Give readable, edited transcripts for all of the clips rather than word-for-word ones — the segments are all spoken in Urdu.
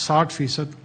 60%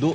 2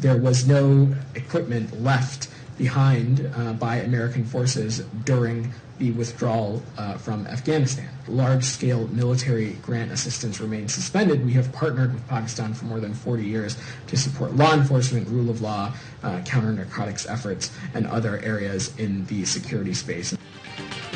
There was no equipment left behind by American forces during the withdrawal from Afghanistan. Large-scale military grant assistance remains suspended. We have partnered with Pakistan for more than 40 years to support law enforcement, rule of law, counter-narcotics efforts, and other areas in the security space.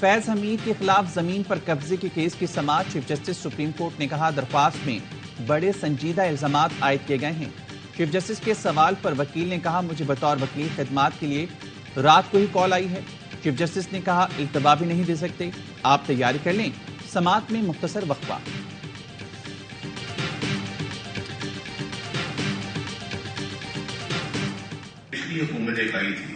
فیض حمید کے خلاف زمین پر قبضے کے کیس کی سماعت چیف جسٹس سپریم کورٹ نے کہا درخواست میں بڑے سنجیدہ الزامات عائد کیے گئے ہیں۔ چیف جسٹس کے سوال پر وکیل نے کہا مجھے بطور وکیل خدمات کے لیے رات کو ہی کال آئی ہے۔ چیف جسٹس نے کہا التوا بھی نہیں دے سکتے، آپ تیاری کر لیں۔ سماعت میں مختصر وقفہ۔ پچھلی حکومت ایک آئی تھی،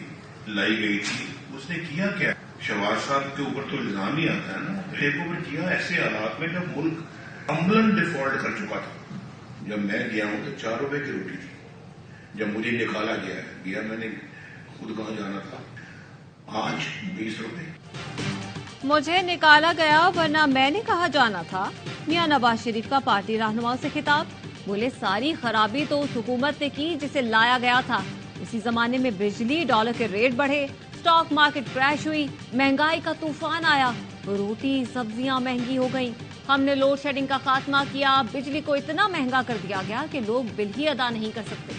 لائی گئی تھی، اس نے کیا کیا؟ شہباز صاحب کے اوپر تو الزام ہی آتا ہے نا، ٹیک اوور کیا ایسے حالات میں جب ملک عملاً ڈیفالٹ کر چکا تھا۔ جب میں گیا ہوں تو 4 روپے کی روٹی تھی، جب مجھے نکالا گیا میں نے خود کہاں جانا تھا، آج 20 روپے۔ مجھے نکالا گیا ورنہ میں نے کہاں جانا تھا۔ میاں نواز شریف کا پارٹی رہنماؤں سے خطاب، بولے ساری خرابی تو اس حکومت نے کی جسے لایا گیا تھا، اسی زمانے میں بجلی ڈالر کے ریٹ بڑھے، اسٹاک مارکیٹ کریش ہوئی، مہنگائی کا طوفان آیا، روٹی سبزیاں مہنگی ہو گئیں، ہم نے لوڈ شیڈنگ کا خاتمہ کیا، بجلی کو اتنا مہنگا کر دیا گیا کہ لوگ بل ہی ادا نہیں کر سکتے۔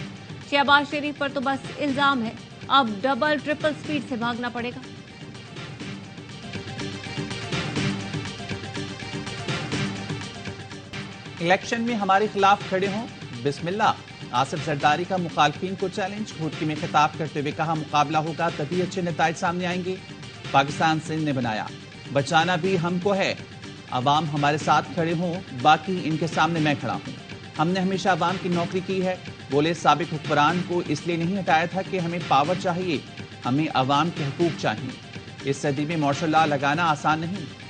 شہباز شریف پر تو بس الزام ہے، اب ڈبل ٹرپل سپیڈ سے بھاگنا پڑے گا۔ الیکشن میں ہمارے خلاف کھڑے ہوں، بسم اللہ۔ آصف زرداری کا مخالفین کو چیلنج، گھوٹکی میں خطاب کرتے ہوئے کہا مقابلہ ہوگا تبھی اچھے نتائج سامنے آئیں گے۔ پاکستان سندھ نے بنایا، بچانا بھی ہم کو ہے، عوام ہمارے ساتھ کھڑے ہوں، باقی ان کے سامنے میں کھڑا ہوں۔ ہم نے ہمیشہ عوام کی نوکری کی ہے، بولے سابق حکمران کو اس لیے نہیں ہٹایا تھا کہ ہمیں پاور چاہیے، ہمیں عوام کے حقوق چاہیے۔ اس صدی میں مارشل لا لگانا آسان نہیں۔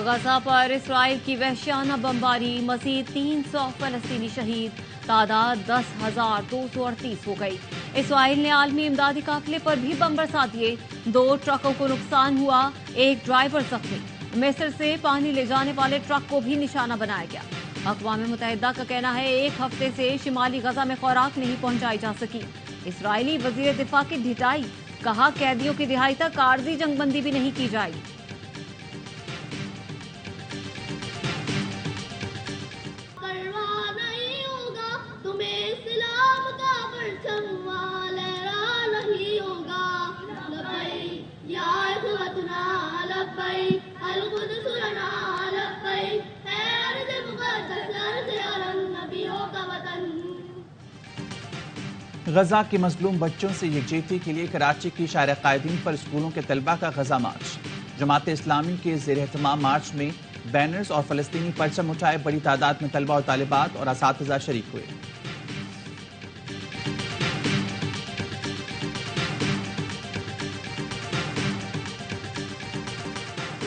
غزہ پر اسرائیل کی وحشیانہ بمباری، مزید 300 فلسطینی شہید، تعداد 10,238 ہو گئی۔ اسرائیل نے عالمی امدادی قافلے پر بھی بم برسا دیے، 2 ٹرکوں کو نقصان ہوا، 1 ڈرائیور زخمی۔ مصر سے پانی لے جانے والے ٹرک کو بھی نشانہ بنایا گیا۔ اقوام متحدہ کا کہنا ہے 1 ہفتے سے شمالی غزہ میں خوراک نہیں پہنچائی جا سکی۔ اسرائیلی وزیر دفاع کی ڈھٹائی، کہا قیدیوں کی رہائی تک عارضی جنگ بندی بھی نہیں کی جائے گی۔ غزہ کے مظلوم بچوں سے یکجہتی کے لیے کراچی کی شاہراہ قائدین پر اسکولوں کے طلبہ کا غزہ مارچ۔ جماعت اسلامی کے زیر اہتمام مارچ میں بینرز اور فلسطینی پرچم اٹھائے، بڑی تعداد میں طلبہ اور طالبات اور اساتذہ شریک ہوئے۔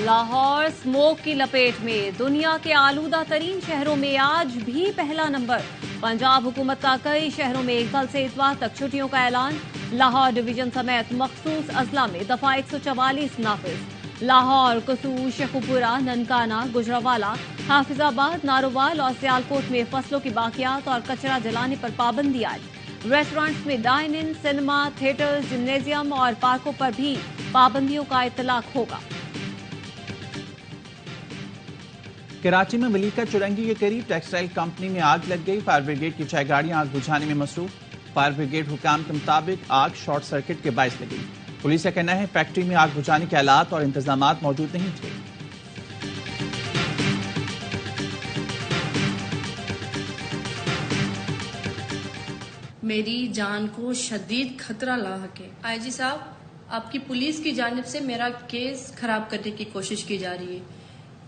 لاہور اسموک کی لپیٹ میں، دنیا کے آلودہ ترین شہروں میں آج بھی پہلا نمبر۔ پنجاب حکومت کا کئی شہروں میں 1 کل سے اتوار تک چھٹیوں کا اعلان۔ لاہور ڈویژن سمیت مخصوص اضلاع میں دفعہ 144 نافذ۔ لاہور، قصور، شیخوپورہ، ننکانہ، گجرانوالہ، حافظ آباد، نارووال اور سیالکوٹ میں فصلوں کی باقیات اور کچرا جلانے پر پابندی عائد۔ ریسٹورانٹس میں ڈائن ان، سنیما، تھیٹر، جمنیزیم اور پارکوں پر بھی پابندیوں کا اطلاق ہوگا۔ کراچی میں ملیکہ چورنگی کے قریب ٹیکسٹائل کمپنی میں آگ لگ گئی، فائر بریگیڈ کی 6 گاڑیاں آگ بجھانے میں مصروف۔ فائر بریگیڈ حکام کے مطابق آگ شارٹ سرکٹ کے باعث لگی۔ پولیس کا کہنا ہے فیکٹری میں آگ بجھانے کے آلات اور انتظامات موجود نہیں تھے۔ میری جان کو شدید خطرہ لاحق ہے۔ آئی جی صاحب، آپ کی پولیس کی جانب سے میرا کیس خراب کرنے کی کوشش کی جا رہی ہے،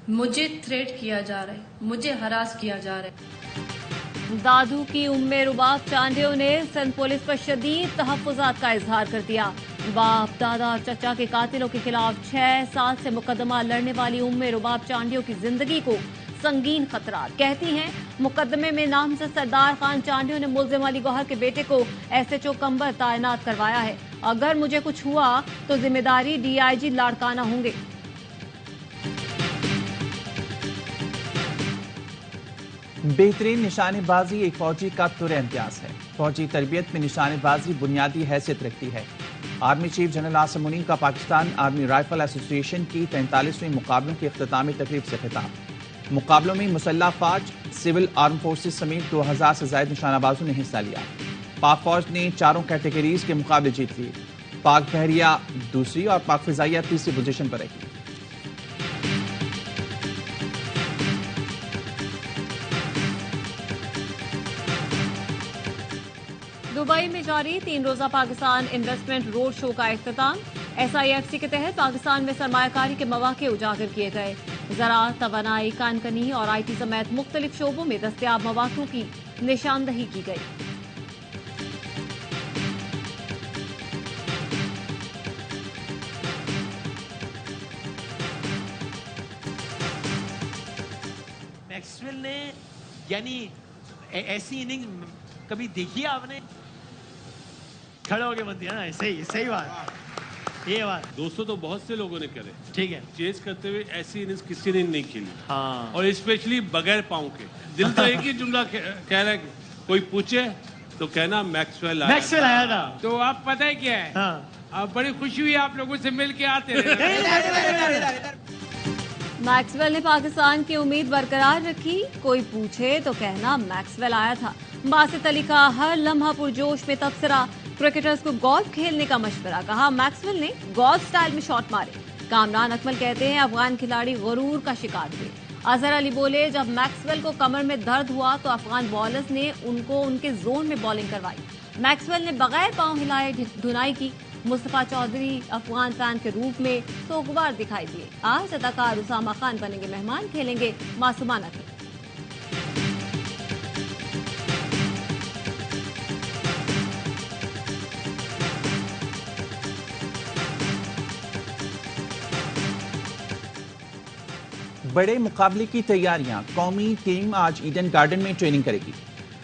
مجھے تھریٹ کیا جا رہا ہے، مجھے ہراس کیا جا رہا ہے۔ دادو کی ام رباب چانڈیو نے سندھ پولیس پر شدید تحفظات کا اظہار کر دیا۔ باپ، دادا اور چچا کے قاتلوں کے خلاف 6 سال سے مقدمہ لڑنے والی ام رباب چانڈیو کی زندگی کو سنگین خطرات، کہتی ہیں مقدمے میں نامزد سردار خان چانڈیو نے ملزم علی گوہر کے بیٹے کو SHO کمبر تعینات کروایا ہے، اگر مجھے کچھ ہوا تو ذمہ داری DIG لاڑکانہ ہوں گے۔ بہترین نشانے بازی ایک فوجی کا تر امتیاز ہے۔ فوجی تربیت میں نشانے بازی بنیادی حیثیت رکھتی ہے۔ Army chief general Asim Munir کا پاکستان آرمی رائفل ایسوسی ایشن کی 43ویں مقابلوں کی اختتامی تقریب سے خطاب۔ مقابلوں میں مسلح افواج، سول آرم فورسز سمیت 2000 سے زائد نشانہ بازوں نے حصہ لیا۔ پاک فوج نے چاروں کیٹیگریز کے مقابلے جیت لیے. پاک بحریہ دوسری اور پاک فضائیہ تیسری پوزیشن پر رہی. دبئی میں جاری 3 روزہ پاکستان انویسٹمنٹ روڈ شو کا اختتام. SIFC کے تحت پاکستان میں سرمایہ کاری کے مواقع اجاگر کیے گئے. زراعت، توانائی، کان کنی اور IT سمیت مختلف شعبوں میں دستیاب مواقع کی نشاندہی کی گئی. میکسویل نے یعنی ایسی اننگ کبھی دیکھی آپ نے؟ کھڑے ہو کے بنتی ہے نا، صحیح بات، یہ بات 200 تو بہت سے لوگوں نے کرے. ٹھیک ہے. چیز کرتے ہوئے ایسی اننگز کسی نے نہیں کھیلی. ہاں. اور اسپیشلی بغیر پاؤں کے. دل تو ایک ہی جملہ کہہ رہا ہے کہ کوئی پوچھے تو کہنا میکسویل آیا تھا. تو آپ پتہ ہے کیا ہے؟ ہاں. اب بڑی خوشی ہوئی آپ لوگوں سے مل کے آتے رہے. میکسویل نے پاکستان کی امید برقرار رکھی. کوئی پوچھے تو کہنا میکسویل آیا تھا. باسط علی کا ہر لمحہ پرجوش میں تبصرہ. کرکٹرز کو گولف کھیلنے کا مشورہ. کہا میکسویل نے گولف سٹائل میں شاٹ مارے. کامران اکمل کہتے ہیں افغان کھلاڑی غرور کا شکار ہوئے. اظہر علی بولے جب میکسویل کو کمر میں درد ہوا تو افغان بالرز نے ان کو ان کے زون میں بالنگ کروائی. میکسویل نے بغیر پاؤں ہلائے دھنائی کی. مصطفیٰ چودھری افغان فین کے روپ میں سوگوار دکھائی دیے. آج اداکار اسامہ خان بنیں گے مہمان، کھیلیں گے معصومانہ کھیل. بڑے مقابلے کی تیاریاں. قومی ٹیم آج ایڈن گارڈن میں ٹریننگ کرے گی.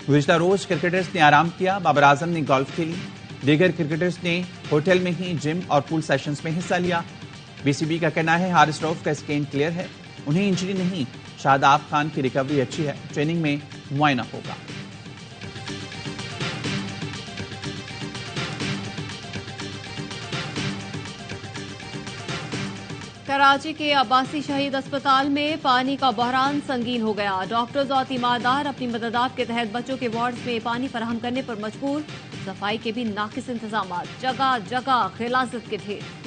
گزشتہ روز کرکٹرز نے آرام کیا. بابر اعظم نے گولف کھیلی. دیگر کرکٹرز نے ہوٹل میں ہی جم اور پول سیشنز میں حصہ لیا. BCB کا کہنا ہے حارث رؤف کا اسکین کلیئر ہے. انہیں انجری نہیں. شاداب خان کی ریکوری اچھی ہے. ٹریننگ میں معائنہ ہوگا. کراچی کے عباسی شہید اسپتال میں پانی کا بحران سنگین ہو گیا. ڈاکٹرز اور تیماردار اپنی مددات کے تحت بچوں کے وارڈز میں پانی فراہم کرنے پر مجبور. صفائی کے بھی ناقص انتظامات. جگہ جگہ غلاظت کے ڈھیر.